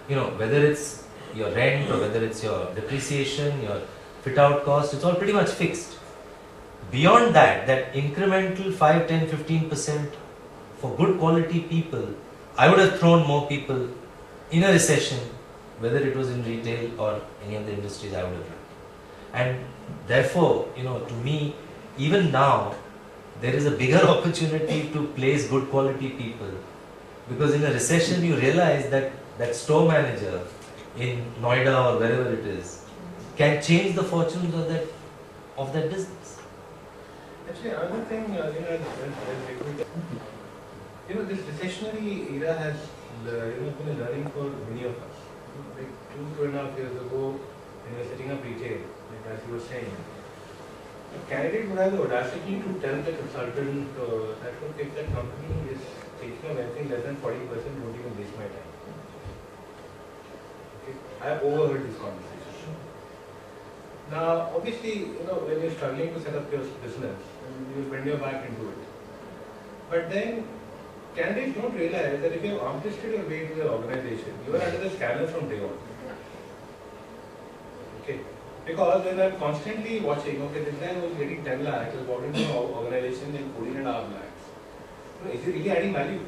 whether it's your rent or whether it's your depreciation, your fit out cost, it's all pretty much fixed. Beyond that, that incremental 5, 10, 15% for good quality people, I would have thrown more people in a recession, whether it was in retail or any of the industries I would have run. And therefore, to me, even now, there is a bigger opportunity to place good quality people, because in a recession you realize that that store manager in Noida or wherever it is can change the fortunes of that business. Actually, another thing, this recessionary era has been a learning for many of us. Like 2.5 years ago, when we were setting up retail, like as you were saying, a candidate would have the audacity to tell the consultant that if that company is taking on anything less than 40%, don't even waste my time. Okay. I have overheard this conversation. Now, obviously, when you're struggling to set up your business, you bend your back into it. But then, candidates don't realize that if you have arm-twisted your way to your organization, you are under the scanner from day one. Okay. Because when I'm constantly watching, okay, this guy was getting 10 lakhs, was walking into an organization in 14.5 lakhs. Is he really adding value?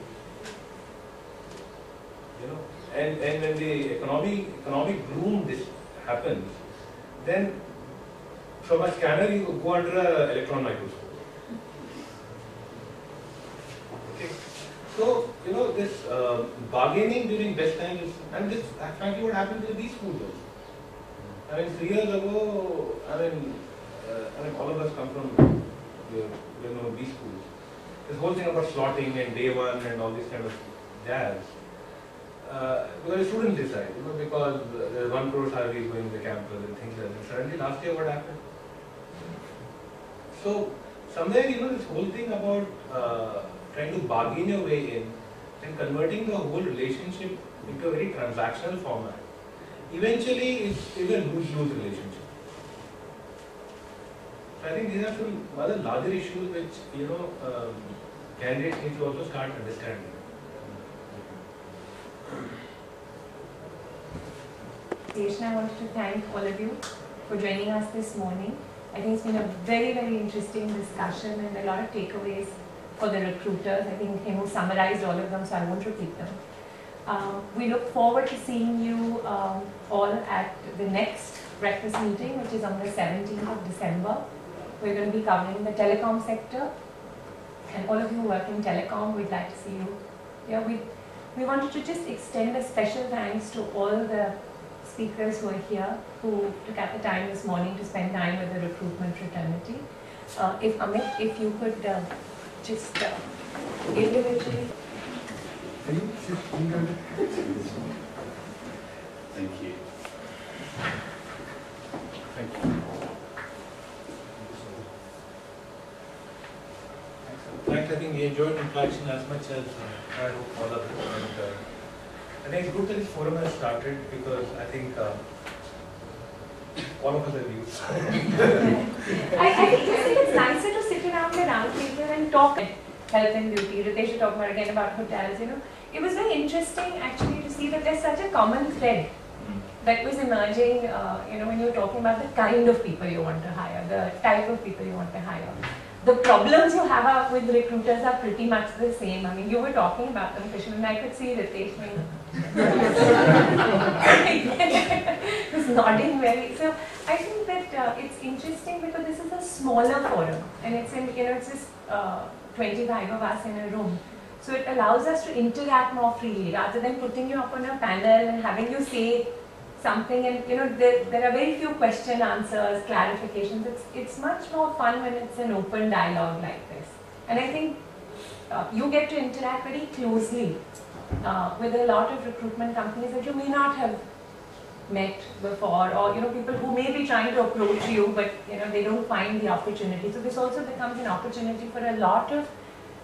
And when the economic boom this happens, then from a scanner you go under an electron microscope. Okay. So, this bargaining during best times, and this frankly what happens in these schools also. I mean, 3 years ago, all of us come from, these schools. This whole thing about slotting and day one and all this kind of jazz. Because the students decide, because there's 1 crore salaries going to the campus and things like that. Suddenly last year what happened? So, somewhere, this whole thing about trying to bargain your way in and converting the whole relationship into a very transactional format, eventually it's a lose-lose relationship. So I think these are some other larger issues which, candidates need to also start understanding. I wanted to thank all of you for joining us this morning. I think it's been a very, very interesting discussion and a lot of takeaways for the recruiters. I think Hemu summarized all of them, so I won't repeat them. We look forward to seeing you all at the next breakfast meeting, which is on the 17th of December. We're going to be covering the telecom sector, and all of you who work in telecom, we'd like to see you. Yeah, we wanted to just extend a special thanks to all the speakers who are here, who took out the time this morning to spend time with the recruitment fraternity. If Amit, if you could just individually. Thank you. Thank you. Thanks. I think we enjoyed interaction as much as I hope all of us. And I think it's good that this forum has started, because I think all of us are views. I think it's nicer to sit around the round table and talk health and beauty. Ritesh is talking again about hotels, It was very interesting actually to see that there's such a common thread that was emerging, when you were talking about the kind of people you want to hire, the type of people you want to hire. The problems you have with recruiters are pretty much the same. I mean, you were talking about them, Krishna, and I could see Ritesh was nodding very. So I think that it's interesting because this is a smaller forum, and it's in, it's just 25 of us in a room. So it allows us to interact more freely rather than putting you up on a panel and having you say something, and there are very few question answers, clarifications. It's much more fun when it's an open dialogue like this. And I think you get to interact very closely with a lot of recruitment companies that you may not have met before, or people who may be trying to approach you, but they don't find the opportunity. So this also becomes an opportunity for a lot of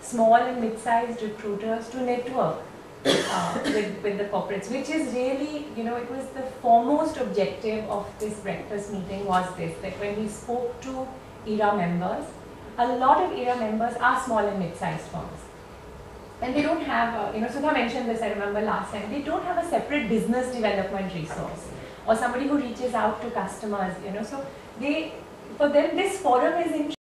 small and mid-sized recruiters to network with the corporates, which is really, it was the foremost objective of this breakfast meeting was this, that when we spoke to ERA members, a lot of ERA members are small and mid-sized firms. And they don't have, Sudha mentioned this, I remember last time, they don't have a separate business development resource or somebody who reaches out to customers, so for them this forum is in